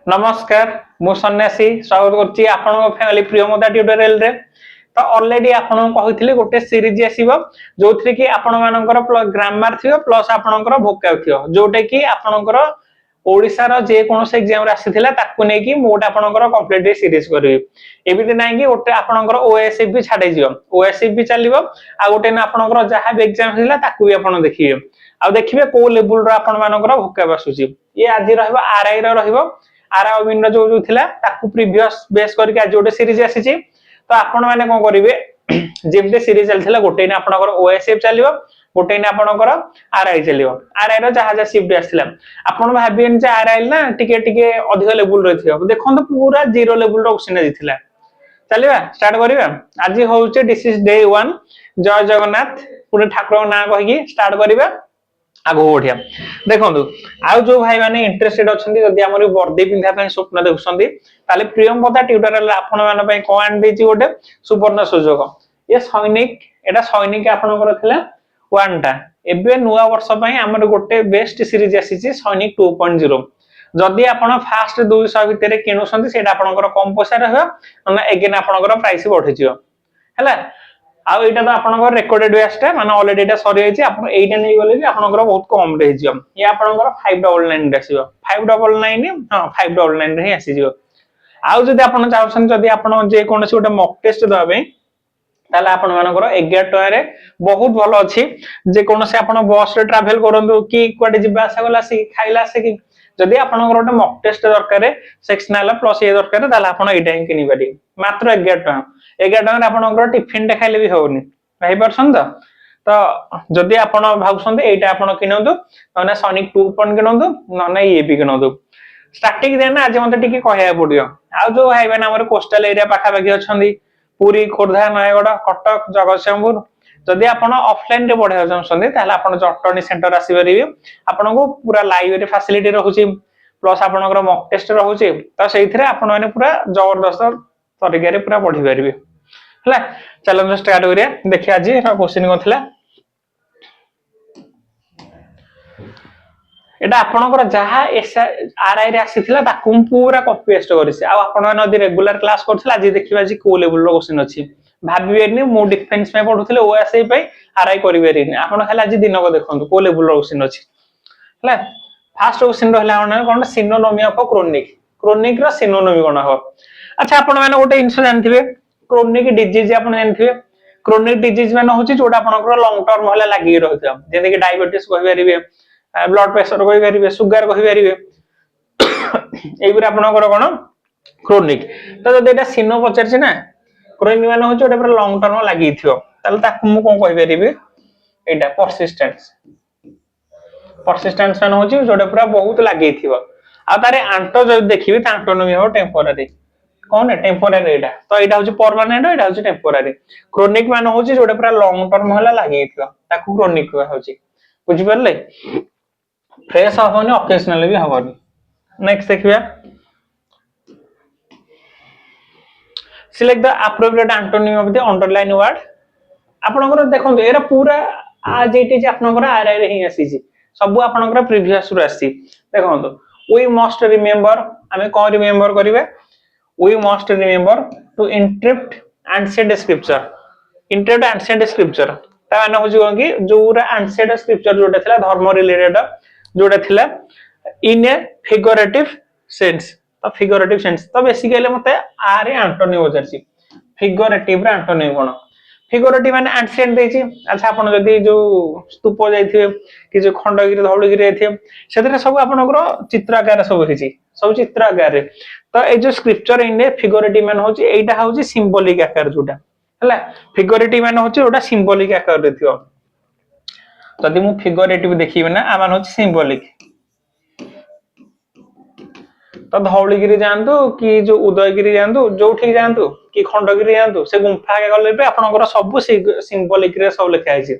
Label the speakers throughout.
Speaker 1: नमस्कार मु सन्यासी स्वागत करछि आपन फैमिली प्रियमोदा ट्यूटोरियल रे। तो ऑलरेडी आपन कहिथिले गोटे सीरीज आसीबो जोथि कि आपन मानकर ग्रामर थियो प्लस आपनकर वोकैब थियो जोटे कि आपनकर ओडिसा रो जे कोनोस एग्जाम रे आसीथिला ताकू नै कि मोड आपनकर कंप्लीट सीरीज करबे एबिते नै कि गोटे आपनकर ओएसएफ भी छाडे जियो ओएसएफ भी चलिबो आ गोटे ना आपनकर जहा भी एग्जाम हिला ताकू भी आपन देखिबे आ देखिबे को लेवल रो आपन मानकर वोकैब आसुची ये आजि रहबो आरआई रो रहबो आरा अविन जो जो थिला ताकू प्रीवियस बेस करके आज गोटे सीरीज आसीची तो आपण माने कोन करिवे जेमते सीरीज चलथिला गोटे ने आपनकर ओएसएफ चलिबो गोटे ने आपनकर आरआई चलिबो आरआई रो जहा जहा शिफ्ट आसथिला आपण भाबियन जे आरआई ना टिके टिके अधिक लेवल रो थियो देखंतो पूरा जीरो लेवल रो क्वेश्चन दिथिला चलिबा स्टार्ट करिबा आज होउचे दिस इज डे 1 जय जगन्नाथ पुणे ठाकुर ना कहि स्टार्ट करिबा आगो बढ़िया देखो आउ जो भाई माने इंटरेस्टेड अछंती जदि हमर वर्दी पिंधा पय स्वप्न देखुसंती ताले प्रियमवदा ट्यूटोरियल आपण मान पय कोन देची गोटे सुवर्ण सुजोग ये सैनिक एटा सैनिक आपण करथिला वन टा एबे नुवा वर्ष पय हमर गोटे बेस्ट सीरीज आसीची सैनिक 2.0 जदि आपण फास्ट 200 भितरे किनुसंती सेटा आपनकर कम पैसा रहबा न अगेन आपनकर प्राइस बढ़ि जियो हैला आउ एटा तो आपनकर रिकॉर्डेड वेस्ट माने ऑलरेडी एटा सरी जायछि आपण एटा नै गले भी आपनकर बहुत कम रे जियो ये आपनकर 599 रे आसीबो 599 हां 599 रे आसी जियो आउ जदि आपण चाहछन जदि आपण जे कोनसी गोटे मॉक टेस्ट दबे ताले आपण मानकर 11 टका रे बहुत भलो अछि जे कोनसे आपण बस रे ट्रैवल करंदु कि कोडे जिबा आसा गला सी खाइला से कि जदि आपनकर गोटे मॉक टेस्ट दरकार सेक्शनल प्लस ये दरकार ताले आपण एटा ही किनि पारि मात्र 11 टका 11 टका आपनकर टिफिन टे खाइले भी होउनी भाई परसन तो जदि आपण भाउसंते एटा आपण किनंदु माने सैनिक 2 पॉइंट किनंदु नने ये भी किनंदु स्टार्टिंग देन आज मते टिके कहया पडियो आ जो भाई माने हमर कोस्टल एरिया पाखा बाकी अछंदी पुरी खोरधा नयगढ़ कटक जगतसिंहपुर जदि आपण ऑफलाइन रे पढे चाहछंदी ताले आपण जटनी सेंटर आसी परिबे आपण को पूरा लाइब्रेरी फैसिलिटी रहउची प्लस आपनकर मॉक टेस्ट रहउची त सेइथरे आपण माने पूरा जबरदस्त तरीका रे पूरा पढी परिबे हला चलो स्टार्ट करिया देखिया आज क्वेश्चन कोथला एटा आपनकर जहा आरआई रे आसीथिला ताकू पूरा कॉपी पेस्ट करिसे आ आपण माने यदि रेगुलर क्लास करथिला आज देखिबा जी को लेवल रो क्वेश्चन अछि भाबिबेनी मो डिफेंस में पढुथिले ओएसआई पई आरआई करिबेरिनी आपण खाली आज दिन को देखंतु को लेवल रो क्वेश्चन अछि हला फर्स्ट क्वेश्चन रहला कोन सिनोनिम ऑफ क्रोनिक क्रोनिक रो सिनोनिम कोन हो अच्छा आपण माने गोटे इंस जानथिबे क्रोनिक डिजीज आपण जानथिबे क्रोनिक डिजीज माने होची जोटा आपनकर लॉन्ग टर्म होला लागि रहथि जेते कि डायबिटीज कहि परिबे ब्लड प्रेशर कहि परिबे सुगर कहि परिबे एबुरा आपनकर कोन क्रोनिक तो जदि एटा सिनो पचरछि ना क्रोनिक माने होची ओटा पूरा लॉन्ग टर्म लागि थियो ताले ताकू मु कोन कहि परिबे एटा परसिस्टेंस परसिस्टेंस माने होची जोटा पूरा बहुत लागि थियो आ तारे आंटो जदि देखिबे त एंटोनिम हो टेम्पररी कौन है टेम्पररी एटा तो एटा होची परमानेंट एटा होची टेम्पररी क्रोनिक माने होची जोटा पूरा लॉन्ग टर्म होला लागि थियो ताकू क्रोनिक होची बुझि परले फ्रेश होनी ऑकेजनली भी होनी नेक्स्ट देखिबा select the appropriate antonym of the underline word आपनकर देखंतु एरा पूरा आज एटी जे आपनकर आरआई रे ही आसी छी सब आपनकर प्रीवियस रु आसी देखंतु वी मस्ट रिमेंबर हमें को रिमेंबर करिवे we must remember to interpret ancient scripture interpret ancient scripture ता माने होची कोन कि जोरा एंशिएंट स्क्रिप्चर जोटा थिला धर्म रिलेटेड जोटा थिला इन ए फिगरेटिव सेंस तो फिगरेटिव सेंस तो बेसिकली मते आर एंटोनिम होचरसी फिगरेटिव रे एंटोनिम कोन फिगरेटिव माने एंशिएंट देछि अच्छा आपण जदी जो स्तूप जाइथिबे कि जो खंडगिरी धौलगिरी जाइथिबे सेतरे सब आपनकर चित्र आकार सब हिची सब चित्र आकार रे तो ए जो स्क्रिप्चर इन ए फिगरेटिव मान होची एटा होची सिंबॉलिक आकार जोटा हला फिगरेटिव मान होची ओटा सिंबॉलिक आकार रे थियो जदी मु फिगरेटिव देखिबे ना आ मान होची सिंबॉलिक तो धौलगिरी जानतु कि जो उदयगिरी जानतु जो ठीक जानतु कि खंडगिरी जानतु से गुंफा के गले पे आपनकर सब सिंबॉलिक रे सब लिखा है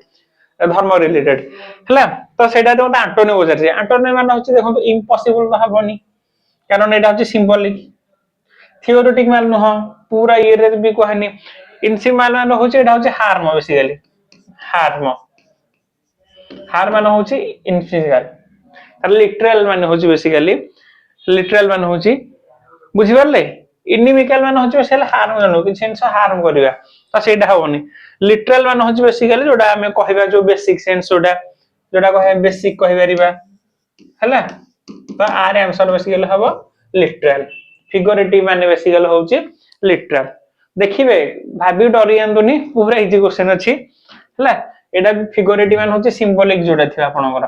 Speaker 1: धर्म रिलेटेड हला तो सेटा तो एंटोनिम हो जाय एंटोनिम मान होची देखंतु इम्पॉसिबल हबनी कारण एटा होची सिंबॉलिक थियोरेटिक मान न हो पूरा ये रे भी कहनी इनसिमाल मान होची एटा होची हार्म बेसिकली हार्म हार मान होची इनफिजिकल तार लिटरल मान होची बेसिकली लिटरल मान होची बुझी परले इनिमिकल मान होची बेसिकली हार्म जनो कि सेंस हार्म करबा तो सेटा होबनी लिटरल मान होची बेसिकली जोडा हमें कहबा जो बेसिक सेंस जोडा जोडा कहे बेसिक कहि परिबा हला तो आर आंसर बेसिकली हबो लिटरल फिगरेटिव माने बेसिकली होची लिटरल देखिबे भाबी डरियंतुनी पूरा इजी क्वेश्चन अछि हला एटा फिगरेटिव मान होची सिंबॉलिक जोडा थिला आपनकर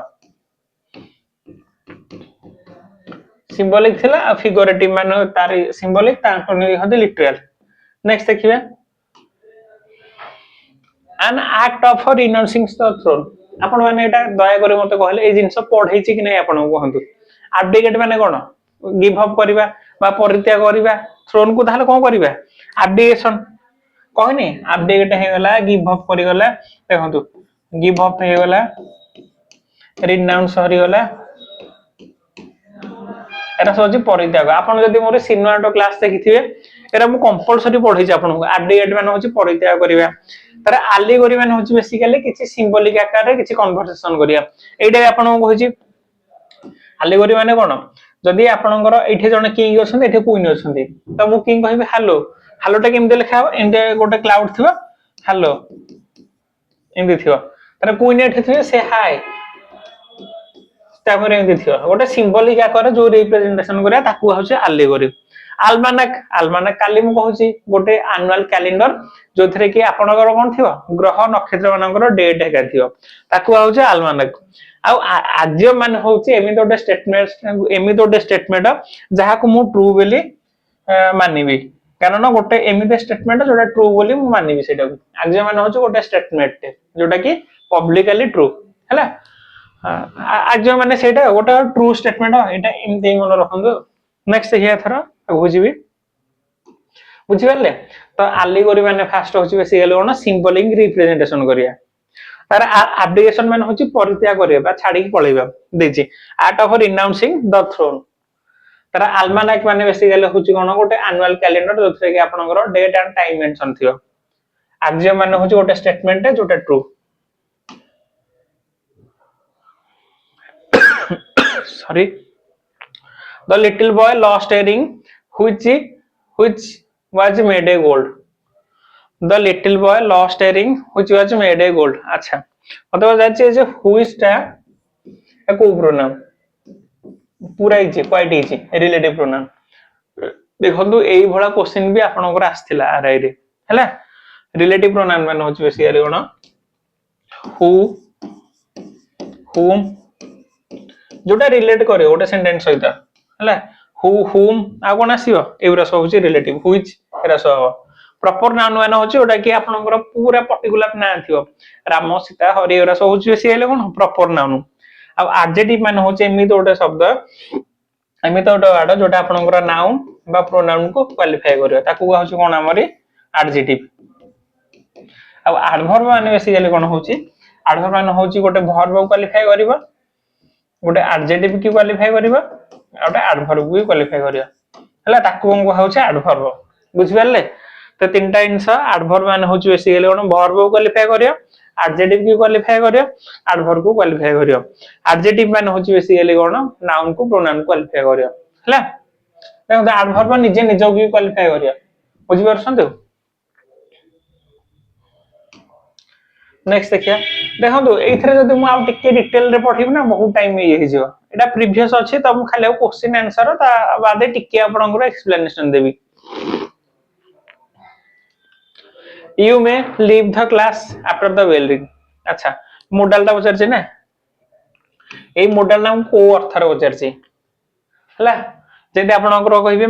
Speaker 1: सिंबॉलिक थिला आ फिगरेटिव मान तार सिंबॉलिक तार हदे लिटरल नेक्स्ट देखिबे an act of renouncing the throne आपण माने एटा दया करी मते कहले ए जिंस पढै छि कि नै आपण कहंतु abdicate माने कोन गिव अप करबा बा परित्याग करबा थ्रोन को ताले कोन करबा abdication कहनी abdicate हे गला गिव अप करि गला देखंतु गिव अप हे गला रिनाउंस हरि गला एटा सोची परित्याग आपण जदी मोर सिनुआटो क्लास देखिथिबे एरा मु कंपलसरी पढै छि आपण को abdicate माने होची परित्याग करबा तर allegory माने होची बेसिकली किछि सिंबॉलिक आकार रे किछि कन्वर्सेशन करिया एटा आपण को होची allegory माने कोन जदी आपनकर एठे जने किंग अछन एठे क्वीन अछन त मु किंग कहबे हेलो हेलो टा केमते लिखा हो एंडे गोटे क्लाउड थिबो हेलो एंदी थिबो तर क्वीन एठे थिबे से हाय तापर एंदी थिबो गोटे सिंबॉलिक आकार जो रिप्रेजेंटेशन करिया ताकू होची allegory almanac almanac काली मु कहूची गोटे एनुअल कैलेंडर जो थरे कि आपनकर कोन थिबो ग्रह नक्षत्र मानकर डेट हेका थिबो ताकू होची almanac आ आज्य मान होची एमि दोटे स्टेटमेंट जहा को मु ट्रू बोली मानिबी कारण गोटे एमि स्टेटमेंट जोटा ट्रू बोली मु मानिबी सेटा आज्य मान होची गोटे स्टेटमेंट जोटा कि पब्लिकली ट्रू हैला आज्य माने सेटा गोटे ट्रू स्टेटमेंट एटा एमि मन रखंदो नेक्स्ट हिया थरा बुझिबी बुझि परले तो allegory माने फास्ट होची बेसिकली कोन सिंबॉलिक रिप्रेजेंटेशन करिया तार abdication माने होची परित्याग करिया बा छाडी पळेबा देछि art of renouncing the throne तार almanac माने बेसिकली होची कोन गोटे एनुअल कैलेंडर जोथरे कि आपनकर डेट एंड टाइम मेंशन थियो आज्य माने होची गोटे स्टेटमेंट जोटा true sorry the little boy lost a ring which was made a gold the little boy lost a ring which was made a gold अच्छा मतलब जाचे जे which टा ए को प्रोनाउन पूरा easy quite easy relative pronoun देखंतु एई भला question भी आपनकर आस्थिला आरआई रे हैला रिलेटिव प्रोनाउन माने होची बेसिकली कोन who whom जोटा रिलेट करे ओटा सेंटेंस सहित हैला who whom आ कोन आसीबो एवरा सब होची रिलेटिव which एरा सब प्रॉपर नाउन माने होची ओटा कि आपनकर पूरा पर्टिकुलर नाम थियो राम सीता हरि एवरा सब होची बेसी हेले कोन प्रॉपर नाउन आ एडजेक्टिव माने होची एमि तो ओटा शब्द एमि तो ओटा वर्ड जोटा आपनकर नाउन बा प्रोनाउन को क्वालिफाई करियो ताकू होची कोन हमरी एडजेक्टिव आ एडवर्ब माने बेसिकली कोन होची एडवर्ब माने होची गोटे वर्ब को क्वालिफाई करिवो गोटे एडजेक्टिव की क्वालिफाई करिवो गोटे एडवर्ब को क्वालिफाई करियो हला ताकू को होची एडवर्ब बुझि परले तो तीनटा इंस एडवर्ब माने होची बेसिकली कोन वर्ब को क्वालिफाई करियो एडजेक्टिव की क्वालिफाई करियो एडवर्ब को क्वालिफाई करियो एडजेक्टिव माने होची बेसिकली कोन नाउन को प्रोनाउन को क्वालिफाई करियो हला देखो एडवर्ब निजे निजो की क्वालिफाई करियो बुझि परछंतु नेक्स्ट देखिया देखंतु एथरे जदी मु आ टिके डिटेल रे पढिब ना बहुत टाइम हे हिजो एटा प्रीवियस अछि त मु खाली क्वेश्चन आंसर ता बादे टिके आपन को एक्सप्लेनेशन देबी you may leave the class after the bell ring अच्छा मॉडल ता बचर छै ना ए मॉडल नाम को अर्थ रे बचर छै हला जेते आपन को कहिबे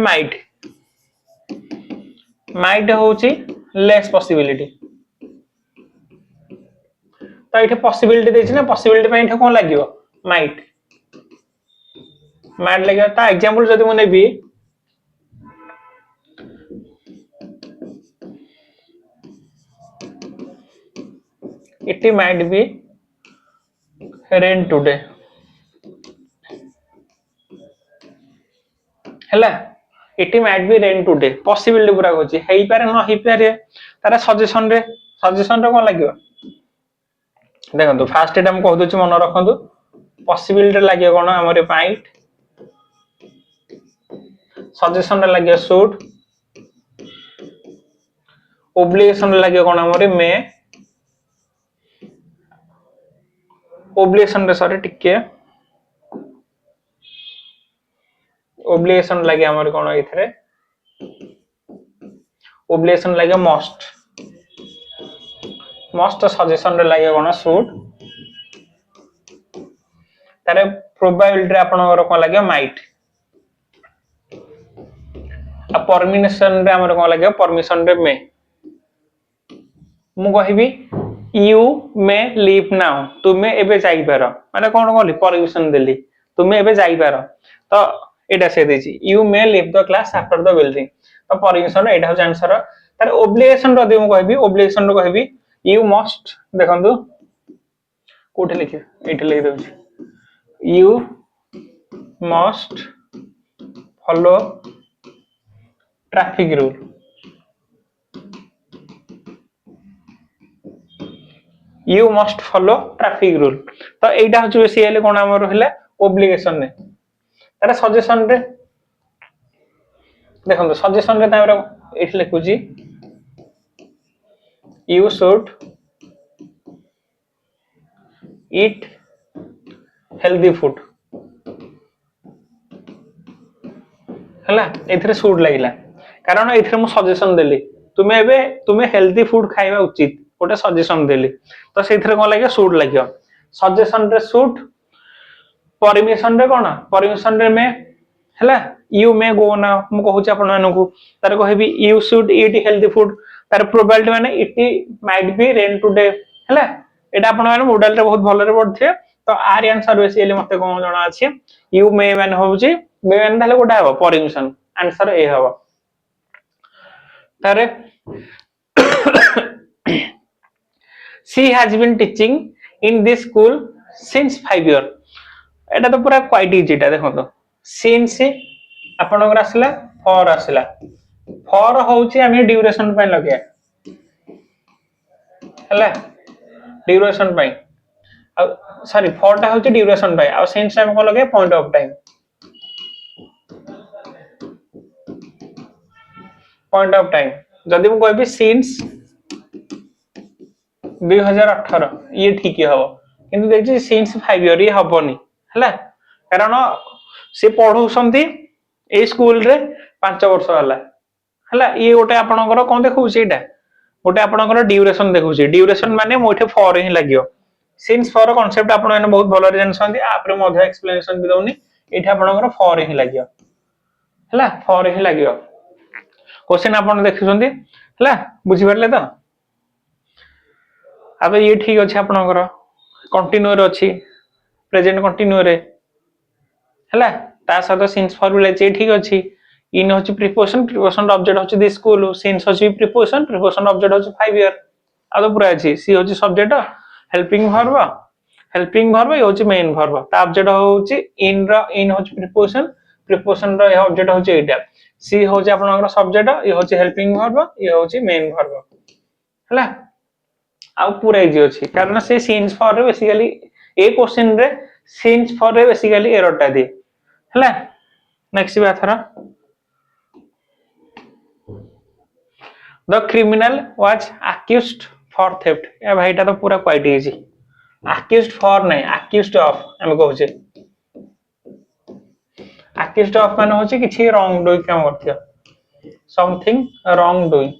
Speaker 1: माइट होची लेस पॉसिबिलिटी तो इथे पॉसिबिलिटी देछि ना पॉसिबिलिटी पे इथे कोन लागियो माइट माइट लागियो ता एग्जांपल जदी मु नेबी it might be rain today हैला it might be rain today possibility पूरा होची हेई पारे न हेई पारे तारा सजेशन रे कोन लागियो देखो फास्ट एटा हम कह दोछि मन रखंतु पॉसिबिलिटी लागियो कोन हमरे माइट सजेशन रे लागियो शुड ओब्लिगेशन रे लागियो कोन हमरे मे ओब्लिगेशन रे सॉरी टिके ओब्लिगेशन लागियो हमरे कोन एथरे ओब्लिगेशन लागियो मस्ट सजेशन रे लागियो कोन शुड तारे प्रोबेबिलिटी आपनकर कोन लागियो माइट आ परमिशन रे हमर कोन लागियो परमिशन रे मे मु कहबी यू मे लीव नाउ तुमे एबे जाई पारो माने कोन कहली परमिशन देली तुमे एबे जाई पारो तो एटा से देछि you may leave the class after the building तो परमिशन एटा हो आंसर तार ओब्लिगेशन रो दे मु कहबी ओब्लिगेशन रो कहबी यू मस्ट देखंतु कोठे लिखि एटा लिखि दउछि you must follow traffic rule you must follow traffic rule तो एटा हो बेसिकली कोन हमर रहला ओब्लिगेशन ने तारा सजेशन रे देखंतु सजेशन रे तारा एठी लिखुजी you should eat healthy food हला एथरे शुड लागिला कारण एथरे मु सजेशन देली तुम्हें हेल्दी फूड खाइबा उचित गोटे सजेशन देली तो सेथरे कोन लागियो शुड लागियो सजेशन रे शुड परमिशन रे कोन परमिशन रे मे हला यू मे गो ना मु कहूची आपन मानकू तार कहबी you should eat healthy food तार प्रोबेबिलिटी माने it might be rain today हला एटा आपन माने मॉडल रे बहुत भलो रे पढथे तो आर आंसर बेसिकली मते कोन जणा अछि यू मे माने होउची मे माने ताले गोटा हो परमिशन आंसर ए हो तारे she has been teaching in this school since 5 years एटा तो पूरा क्वाइट इजी टा देखो तो since आपनकर आसला for आसला for होउची हामी ड्यूरेशन पय लगे हला ड्यूरेशन पय सॉरी for टा होउची ड्यूरेशन पय आ since हम को लगे पॉइंट ऑफ टाइम जदि मु कहबी since 2018 ये ठीक ही हबो किंतु देखि since 5 इयर ये हबोनी हला कारण से पढौसंती ए स्कूल रे 5 वर्ष हला हला ये गोटे आपनकर कोन देखौछि एटा गोटे आपनकर ड्यूरेशन देखौछि ड्यूरेशन माने मोठे फॉर ही लागियो since फॉर कांसेप्ट आपन माने बहुत भलो रे जानसंती आपरे मध्य एक्सप्लेनेशन भी दउनी एठी आपनकर फॉर ही लागियो हला फॉर ही लागियो क्वेश्चन आपन देखिसंती हला बुझि परले तो अब ये ठीक अछि आपनकर कंटिन्यू रे अछि प्रेजेंट कंटिन्यू रे हला ता साथ सिंस फॉर्मूला जे ठीक अछि इन होछि प्रीपोजिशन ऑब्जेक्ट होछि दिस स्कूल सिंस होछि प्रीपोजिशन ऑब्जेक्ट होछि 5 इयर आ तो पूरा अछि सी होछि सब्जेक्ट हेल्पिंग वर्ब ये होछि मेन वर्ब ता ऑब्जेक्ट होछि इन होछि प्रीपोजिशन रो ऑब्जेक्ट होछि एटा सी होछि आपनकर सब्जेक्ट ये होछि हेल्पिंग वर्ब ये होछि मेन वर्ब हला आ पूरा इजी अछि कारण से सिंस फॉर रे बेसिकली ए क्वेश्चन रे सिंस फॉर रे बेसिकली एरर टा दे हला नेक्स्ट बात थरा the criminal was accused for theft ए भाईटा तो पूरा क्वाइट इजी अक्यूज्ड फॉर नहीं अक्यूज्ड ऑफ हम कहूचे अक्यूज्ड ऑफ माने होची किछि रॉन्ग डूइंग काम करथियो समथिंग रॉन्ग डूइंग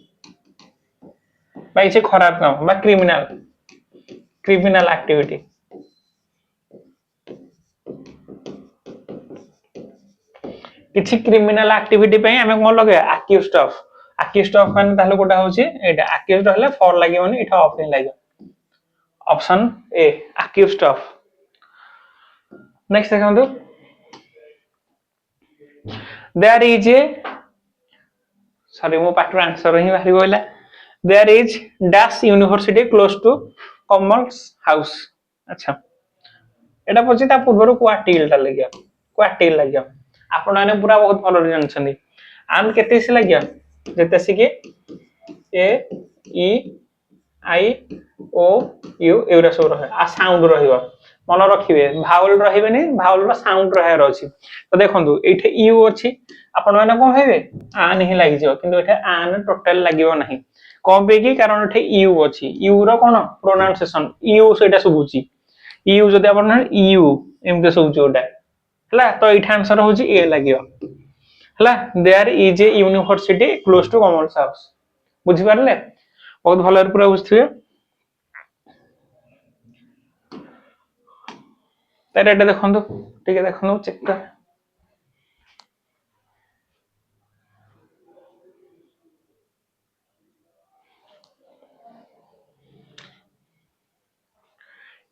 Speaker 1: भाई से खराब काम बा क्रिमिनल एक्टिविटी किछि क्रिमिनल एक्टिविटी पे हमें कोन लगे अक्यूज्ड ऑफ माने ताले कोटा होची एटा अक्यूज्ड हले फॉर लागियोनी एटा ऑफ नहीं लागियो option A accused of next देखंतु देयर इज ए सॉरी मो पार्ट आंसर ही बाहरी बोला there is dash university close to commerce house अच्छा एटा पछि ता पूर्वरु क्वार्टिल ता लागियो आपण माने पूरा बहुत भलो जानछनी आन केते से लागियो जेते से कि ए ई आई ओ यू एरा सब रहे आ साउंड रहिबो मन रखिबे भावल रहिबेनी भावल रो साउंड रहर अछि तो देखंतु एठे यू अछि आपण माने कोन हेबे आन ही लागि जिवो किंतु एठे आन टोटल लागिवो नाही कोन पे की कारण एठे यू अछि यू रो कोन प्रोनाउंसिएशन यू सेटा सुबुची यू जदि आपण यू एमते सुबुची ओटा हला तो एठा आंसर होची ए लागियो हला there is a university close to commerce house बुझी पारले बहुत भलो पूरा बुझथिबे तार एटा देखंतु ठीक है देखंतु चेक कर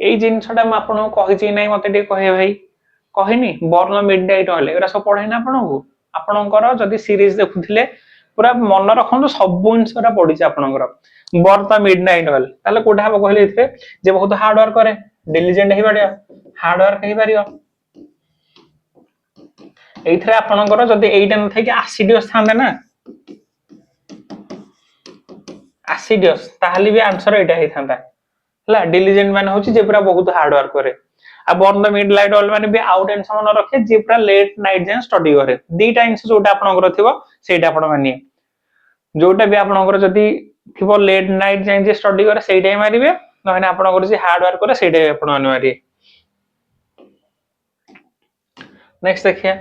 Speaker 1: एई जिनसटा म आपन कहि नै मते टे कहे भाई कहिनी बर्न मिडनाइट हले एरा सब पढै ना आपनको आपनकर जदि सीरीज देखुथिले पूरा मन रखंतु सब जिनसटा पढि छ आपनकर बर्न मिडनाइट हले ताले कोठा हबो कहले इथे जे बहुत हार्ड वर्क करे डिलिजेंट हे बाडिया हार्ड वर्क हे पारियो एइथरे आपनकर जदि एइटा न थाइ कि एसिडियस थांदे ना एसिडियस ताहली भी आंसर एइटा हे थांदा हला डिलिजेंट माने होची जे पूरा बहुत हार्ड वर्क करे आ burn the midnight oil माने भी आउट एंड समन रखे जे पूरा लेट नाइट जे स्टडी करे दीटा आंसर जोटा आपनकर थिबो सेटा आपण मानिए जोटा भी आपनकर जदि थिबो लेट नाइट जे जे स्टडी करे सेटा मारिबे नहने आपनकर जे हार्ड वर्क करे सेटा आपण माने मारिए नेक्स्ट देखिए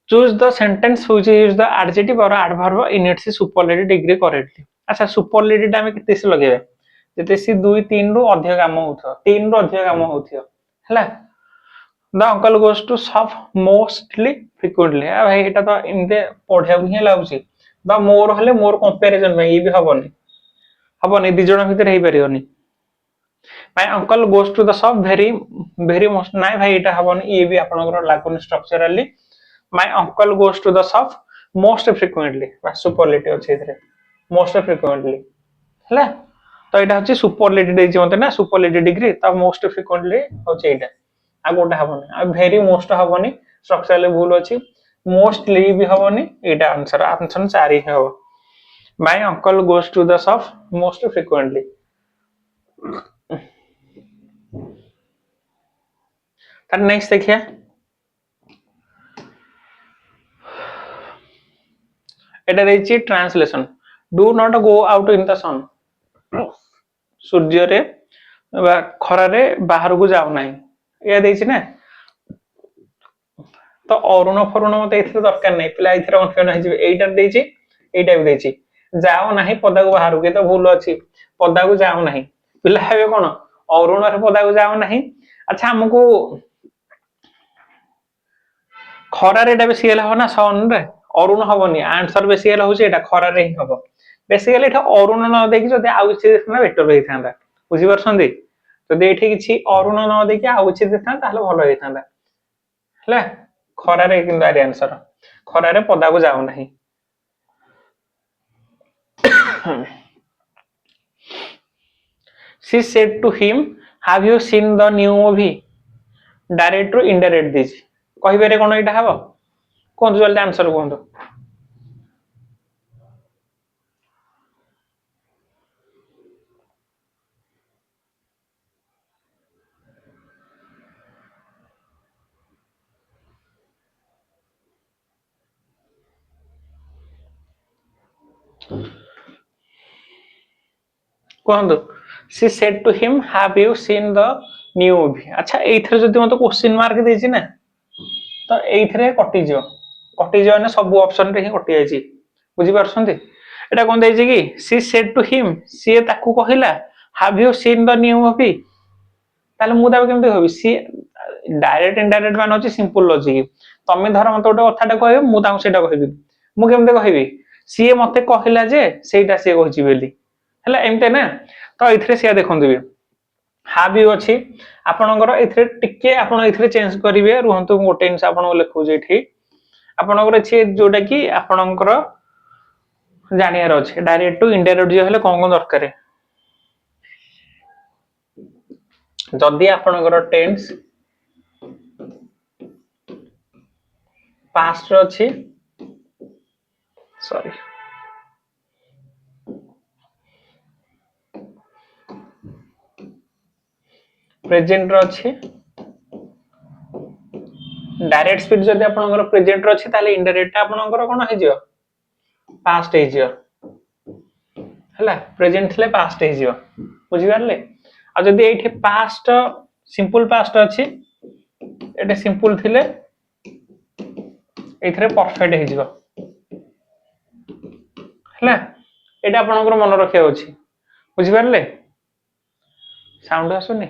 Speaker 1: choose the sentence which use the adjective or adverb in its superlative degree correctly अच्छा superlative टा में किते से लगेबे जते सी 2 3 रु अधिक काम होथो 3 रु अधिक काम होथियो हला द अंकल गोस टू सब मोस्टली फ्रीक्वेंटली आ भाई एटा तो इनते पढिया ही लागुची द मोर हले मोर कंपैरिजन में ई भी हबनी दि जण भीतर हे परियोनी my uncle goes to the sub very most नाइ भाई एटा हबनी ई भी आपनकर लागुनी structurally my uncle goes to the sub most frequently बा सुपरलेटिव अछि इधरे मोस्ट फ्रीक्वेंटली हला तो एटा होची सुपरलेटिव देछि मते ना सुपरलेटिव डिग्री त मोस्ट फ्रीक्वेंटली होची एटा आ गोटा हबनी आ वेरी मोस्ट हबनी स्ट्रक्चरली भूल अछि मोस्टली भी हबनी एटा आंसर आंसर 4 ही हो my uncle goes to the sub most frequently तर नेक्स्ट देखिए एटा देछि translation do not go out in the sun सूर्य रे बा खरा रे बाहर को जाओ नाही या देछि ना तो अरुण फरुण मते इथे दरकार नै पिला इथे कन्फ्यूजन हो जिवे एटा देछि एटा भी देछि जाओ नाही पदा को बाहर के तो भूल अछि पदा को जाओ नाही पिला हेबे कोन अरुण रे पदा को जाओ नाही अच्छा हमको खरा रे एटा बेसी हो ना सन रे अरुण हबनी आंसर बेसी होची एटा खरा रे ही हबो बेसिकली एटा अरुण न देखि जदि आउ किछि देखना बेटर होई थांदा बुझी परछंदी जदि एठी किछि अरुण न देखि आउ किछि देखना ताले भलो होई थांदा हला खरा रे किंतु आरि आंसर खरा रे पदा को जाओ नाही she said to him have you seen the new movie direct to indirect this कहि बेरे कोन एटा हबो कोन जल्दी आंसर कोन कोन she said to him have you seen the new movie अच्छा एथरे जदि मते क्वेश्चन मार्क देछि ना तो एथरे कटि जो ने सब ऑप्शन रे ही कटि जायछि बुझी परछंती एटा कोन देछि कि she said to him सी ताकू कहिला have you seen the new movie ताले मु दाबे केमते कहबी सी डायरेक्ट इनडायरेक्ट मान होछि सिंपल लॉजिक तमे धर मते ओटा कथाटा कहबे मु ताऊ सेटा कहबी मु केमते कहबी सी मते कहिला जे सेटा से कहछि बेली हला एमते ना तो इथरे सिया देखंतु बे हाव यू अछि आपनकर इथरे टिके आपन इथरे चेंज करिवे रुहंतु गोटे इंस आपन लिखु जे एठी आपनकर अछि जोटा कि आपनकर जानियार अछि डायरेक्ट टू इनडायरेक्ट जे हले कोन कोन दरकार जदि आपनकर टेंस पास्ट रो अछि सॉरी प्रेजेंट रो अछि डायरेक्ट स्पीड जदि आपनकर प्रेजेंट रो अछि ताले इनडायरेक्ट आपनकर कोन हे जियो पास्ट हे जियो हला प्रेजेंट थले पास्ट हे जियो बुझि परले आ जदि एठी पास्ट सिंपल पास्ट अछि एटे सिंपल थिले एथरे परफेक्ट हे जियो हला एटा आपनकर मन रखिया अछि बुझि परले साउंड आसुनी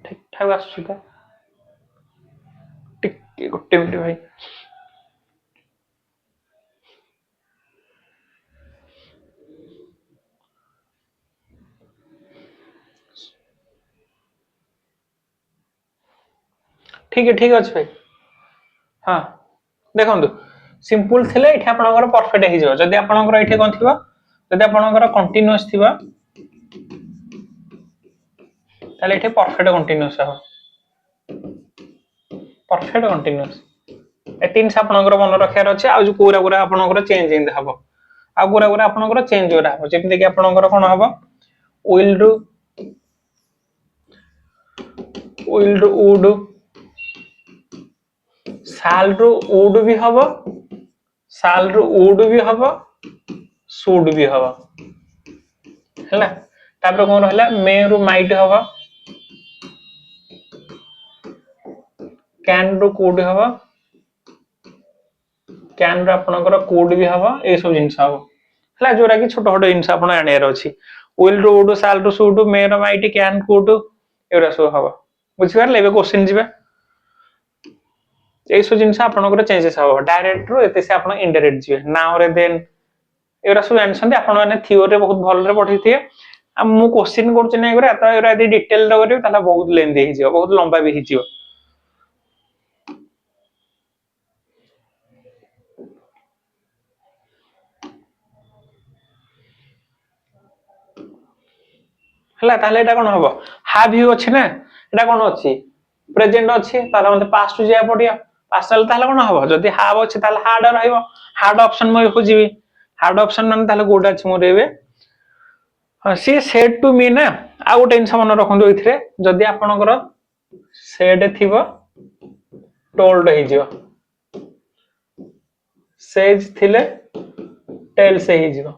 Speaker 1: ठीक ठाक आसुची त टिके गोटे मिनिट भाई ठीक अछि भाई हां देखंतु सिंपल थिले एठी आपनकर परफेक्ट हे जियो जदि आपनकर एठी कोन थिबो जदि आपनकर कंटीन्यूअस थिबो ताले एठी परफेक्ट कंटीन्यूअस हो परफेक्ट कंटीन्यूअस ए तीन से आपनकर मन रखियार अछि आ जो पूरा पूरा आपनकर चेंज इन हबो आ पूरा पूरा आपनकर चेंज होरा हो जेमते कि आपनकर कोन हबो विल डू वुड शाल रू वुड भी हबो शाल रू वुड भी हबो शुड भी हबो हैला तापर कोन रहला मे रू माइट हबो कैन रू कुड हबो कैन रू आपनकर कुड भी हबो ए सब जिंस हबो हैला जोरा कि छोट छोट जिंस आपन आनियार अछि विल रू वुड शाल रू शुड मे रू माइट कैन कुड एरा सब हबो बुझि परले एबे क्वेश्चन जिबे ए सब जिंस आपनकर चेंजेस हबो डायरेक्ट रू एते से आपन इनडायरेक्ट जिबे नाउ रे देन एरा सब जानछन्ते आपन माने थ्योरी रे बहुत भल रे पढिथिए आ मु क्वेश्चन करछ नै करे त एरा यदि डिटेल रे करे ताला बहुत लेंथी हि जियो बहुत लंबा भी हि जियो हला ताले एटा कोन हबो हैव यू अछि ना एटा कोन अछि प्रेजेंट अछि ताला मते पास्ट जिया पडिया पास्ट ताले कोन हबो जदि हैव अछि ताले हार्ड रहइबो हार्ड ऑप्शन म खोजिबी हार्ड ऑप्शन माने ताले गोड अछि मोर एबे सी सेड टू मी ना आ गोटे इनसा मन रखंदो इथरे जदि आपनकर सेड थिबो टोल्ड हे जियो सेज थिले टेल से हे जियो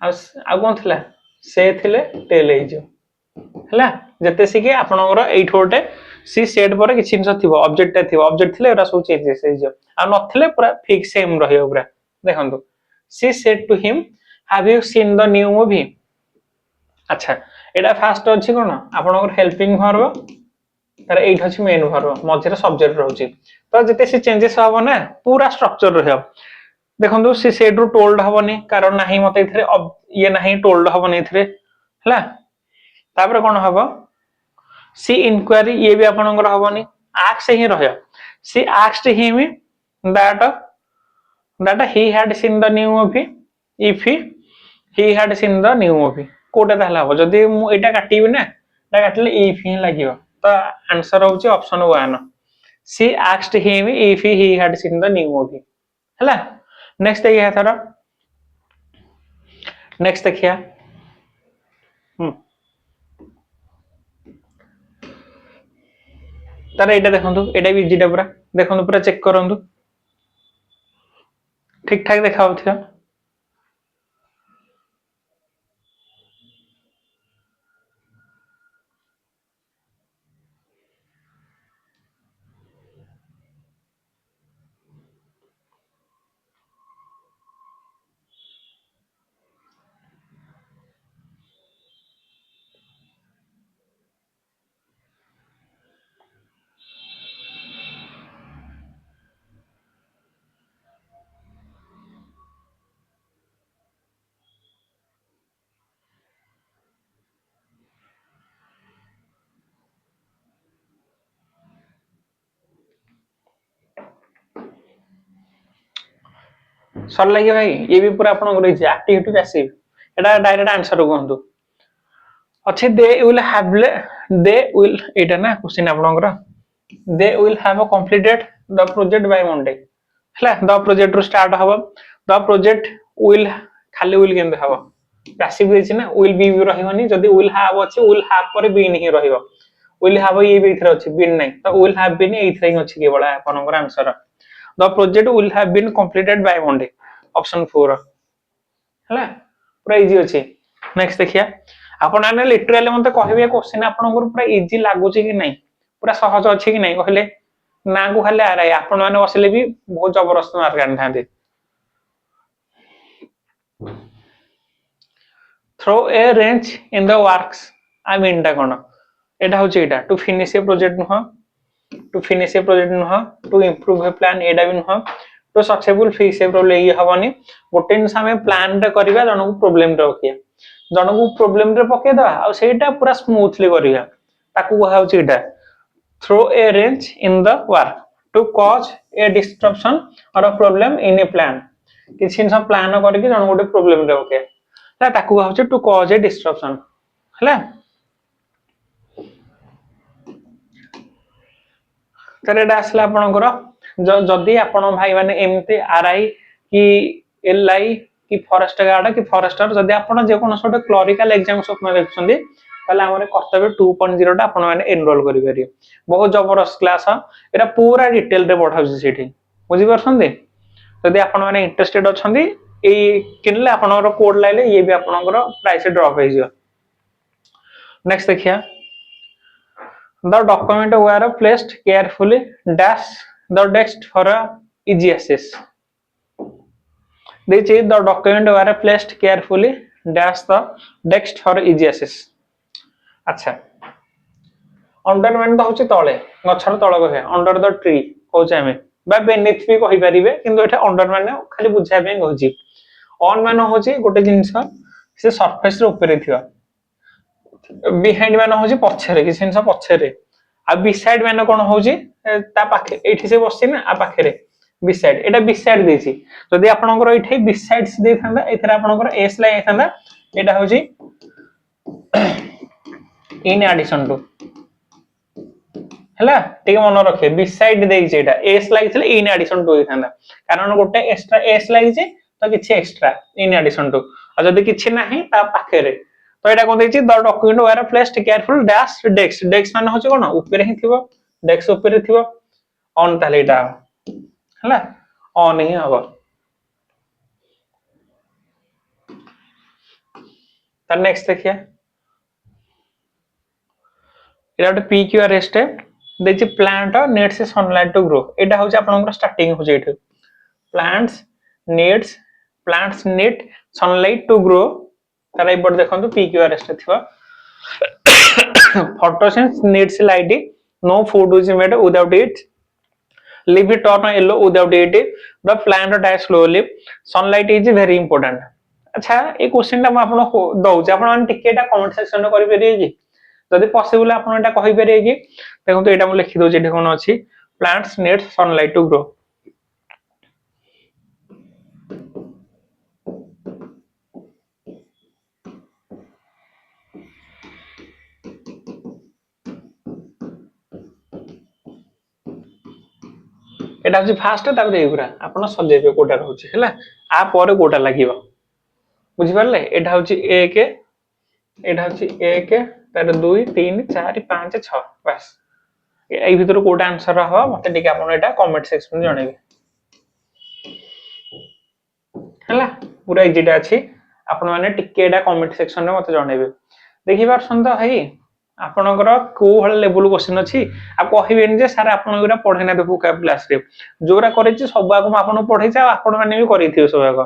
Speaker 1: आ कोन थिला से थिले टेल हे जियो हला जते सिके आपनकर एइठ गोटे सी सेड पर किछि इनसा थिबो ऑब्जेक्ट थिले एरा सब चेंजेस हे जियो आ नथिले पूरा फिक्स सेम रहियो पूरा देखंतु she said to him have you seen the new movie अच्छा एटा फास्ट अछि कोन आपनकर हेल्पिंग वर्ब तार एइठ अछि मेन वर्ब मझे सब्जेक्ट रहउची तो जते से चेंजेस हबो ना पूरा स्ट्रक्चर रहयो देखंतु सी सेड रू टोल्ड हबनी कारण नाही मते इथरे ये नाही टोल्ड हबनी इथरे हला तापर कोन हबो सी इंक्वायरी ये भी आपनकर हबनी आस्क से ही रहयो she asked him that he had seen the new movie if he had seen the new movie कोटा ताहला हो जदी मु एटा काटिबी ना एटा काटले if ही लागियो तो आंसर होची option 1 she asked him if he had seen the new movie हला नेक्स्ट देखिया थारा नेक्स्ट देखिया तारा एटा देखंतु एटा भी इजी पूरा देखंतु पूरा चेक करंतु ठीक ठाक देखाउथिया सर लगे भाई ये भी पूरा आपन रही एक्टिविटी पैसिव एटा डायरेक्ट आंसर कहंतु अच्छे दे विल एटा ना क्वेश्चन आपनकर they will have completed the project by Monday हला द प्रोजेक्ट रो स्टार्ट हबो द प्रोजेक्ट विल खाली विल केंद्र हबो पैसिव देछि ना विल बी रहइबनी जदी विल हैव अछि विल हैव पर बीन ही रहइबो विल हैव ये भी इथरे अछि बीन नै तो विल हैव बीन इथरे ही अछि केवल आपनकर answer the project will have been completed by Monday option 4 हला पूरा इजी अछि नेक्स्ट देखिया आपण आने लिटरली मते कहबे क्वेश्चन आपनकर पूरा इजी लागु छी कि नै पूरा सहज अछि कि नै कहले ना को खाली आ रहा आपण माने बसले भी बहुत जबरदस्त मार्क आनि थांते throw a wrench in the works I mean टा कोन एटा होची एटा टू फिनिश ए प्रोजेक्ट नुह टू फिनिश ए प्रोजेक्ट नुह टू इंप्रूव ए प्लान एटा भी नुह to successful fix a problem ये हबनी गोटे जिंस हमें प्लान रे करिबा जन को प्रॉब्लम रे रखिया जन को प्रॉब्लम रे पके दवा आ सेटा पूरा स्मूथली करिया ताकू कहा होची एटा throw a wrench in the work to cause a disruption और a problem in A plan किछि सब प्लान करके जन गोटे प्रॉब्लम रे ओके ता ताकू कहा होची टू कॉज ए डिस्ट्रप्शन हला तरेडा आसला आपनकर जदी आपन भाई माने एमते आरआई कि एलआई कि फॉरेस्ट गार्ड कि फॉरेस्टर जदी आपन जे कोन सोटे क्लरिकल एग्जाम स्वप्न देखछन्ती ताले हमरे कर्तव्य 2.0 टा आपन माने एनरोल करि परियो बहुत जबरदस्त क्लास एटा पूरा डिटेल रे पढाउछि सेठी बुझि परछन्ती जदी आपन माने इंटरेस्टेड अछन्ती ए किनले आपनकर कोड लाइले ये भी आपनकर प्राइस ड्रॉप हे जियो नेक्स्ट देखिया The document were placed carefully dash the text for easy access. This is the document were placed carefully dash the text for easy access. अच्छा अंडरमेंट तो होची तळे गछर तळ कहे अंडर द ट्री कहउछ हमें बा बेनिथ भी कहि परिबे किंतु एटा अंडर माने खाली बुझाय पे कहउची ऑन माने होची गोटे जिंस से सरफेस रे ऊपर थिया बिहाइंड माने होची पछरे कि सेंस पछरे आ बिसाइड माने कोन होची ता पाखे एठी से बसछि ना आ पाखे रे बिसाइड एटा बिसाइड देछि जदी आपनकर एठी बिसाइड्स दे थांदा एथरा आपनकर एस लाई थांदा एटा होची इन एडिशन टू हला ठीक मन रखे बिसाइड देइ छै एटा एस लाई छले इन एडिशन टू थांदा कारण गोटे एक्स्ट्रा एस लाई छै तो किछि एक्स्ट्रा इन एडिशन टू आ जदी किछि नाही ता पाखे रे तो एटा कोन देछि the document were placed careful dash desk desk माने होछ कोन ऊपर ही थिबो डेस्क ऊपर थिबो ऑन ताले एटा हला ऑन ही हबो त नेक्स्ट देखिए एटा एक पीक्यूआर स्टेप देछि plant needs sunlight to grow एटा होछ आपनकर स्टार्टिंग होछ एठी plants need sunlight to grow तारा इबड देखंतु पीक्यूआर स्टेप थिबा photosynthesis needs light no food is made without it leaf turn yellow without it the plant dies slowly sunlight is very important अच्छा ए क्वेश्चन ता हम आपन दउ जे आपन टिकेटा कमेंट सेक्शन रे करि परिए कि जदी पॉसिबल आपन एटा कहि परिए कि देखंतु एटा हम लिखि दउ जे कोन अछि plants need sunlight to grow एटा होची फास्ट तापर एगुरा आपण सजेबे कोटा रहउची हैला आ परे कोटा लागिबो बुझि परले एटा होची 1 एटा होची 1 तार 2 3 4 5 6 बस एई भीतर कोटा आंसर हो मते टिके आपण एटा कमेंट सेक्शन में जणेबे हैला पूरा इजीटा अछि आपण माने टिके एटा कमेंट सेक्शन में मते जणेबे देखि परछन त हई आपनकर को हल लेवल क्वेश्चन अछि आ कहिबेन जे सर आपनगरा पढे ना देखु का क्लास रे जोरा करे छी सब आगु आपन पढै छ आपन माने भी करिथियो सब आगु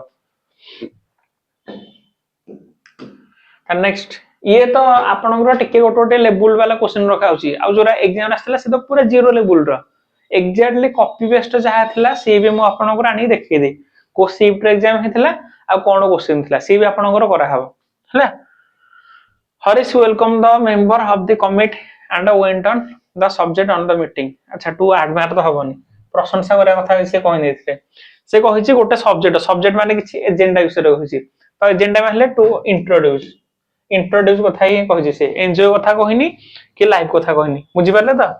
Speaker 1: त नेक्स्ट ये तो आपनगरा टिके गोटे लेवल वाला क्वेश्चन रखा होची आ जोरा एग्जाम आस्तला से तो पूरा जीरो लेवल रो एग्जैक्टली कॉपी पेस्ट जहा थिला से भी म आपनगरा आनी देखि दे को शिफ्ट एग्जाम हेतिला आ कोन क्वेश्चन थिला से भी आपनगरा करा हबो हला Harish welcomed the member of the committee and went on the subject on the meeting. अच्छा टू एडमायर तो हबनी प्रशंसा करे कथा से कहि देथिले से कहि छी गोटे सब्जेक्ट माने किछि एजेंडा विषय रे कहि छी तो एजेंडा माने टू इंट्रोड्यूस कथा ही कहि छी से एन्जॉय कथा कहिनी कि लाइव कथा कहिनी बुझि परले त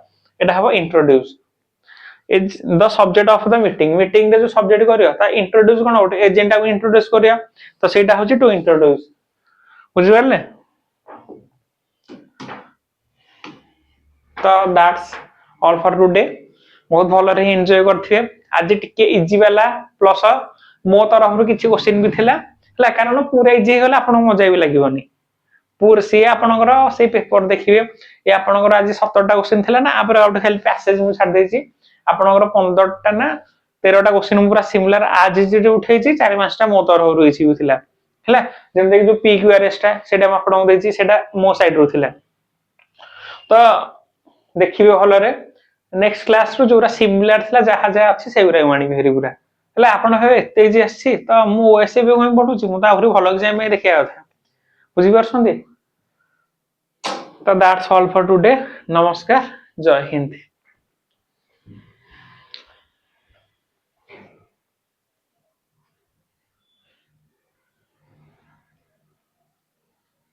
Speaker 1: एटा हबो introduce is the subject of the meeting meeting रे जो सब्जेक्ट करियो ता इंट्रोड्यूस कोन गोटे एजेंडा को इंट्रोड्यूस करियो तो सेटा होची टू इंट्रोड्यूस बुझि परले तो दैट्स ऑल फॉर टुडे बहुत भलो रे एंजॉय करथिए आज टिके इजी वाला प्लस मो तरफ रु किछि क्वेश्चन भी थिला हला कारण पूरा इजी होला आपन मजा भी लागिवनी पूरा सी आपनकर से पेपर देखिबे ए आपनकर आज 17टा क्वेश्चन थिला ना आपर आउट खाली पैसेज मु छाड़ देछि आपनकर 15टा ना 13टा क्वेश्चन पूरा सिमिलर आज जे उठैछि 4-5टा मो तरफ रु इछि थिला हला जेम जो पीक्यूआरएस टा सेटा म आपन देछि सेटा मो साइड रु थिला तो देखिबे भलो रे नेक्स्ट क्लास रो जोरा सिमिलर थिला जहा जहा अछि सेउरा मानी भेरी पूरा हला आपन हे एते जे अछि तो मु ओएसए भी पढुछि मु ता आहुरी भलो एग्जाम में देखिया था बुझी परछंदी तो दैट्स ऑल फॉर टुडे नमस्कार जय हिंद।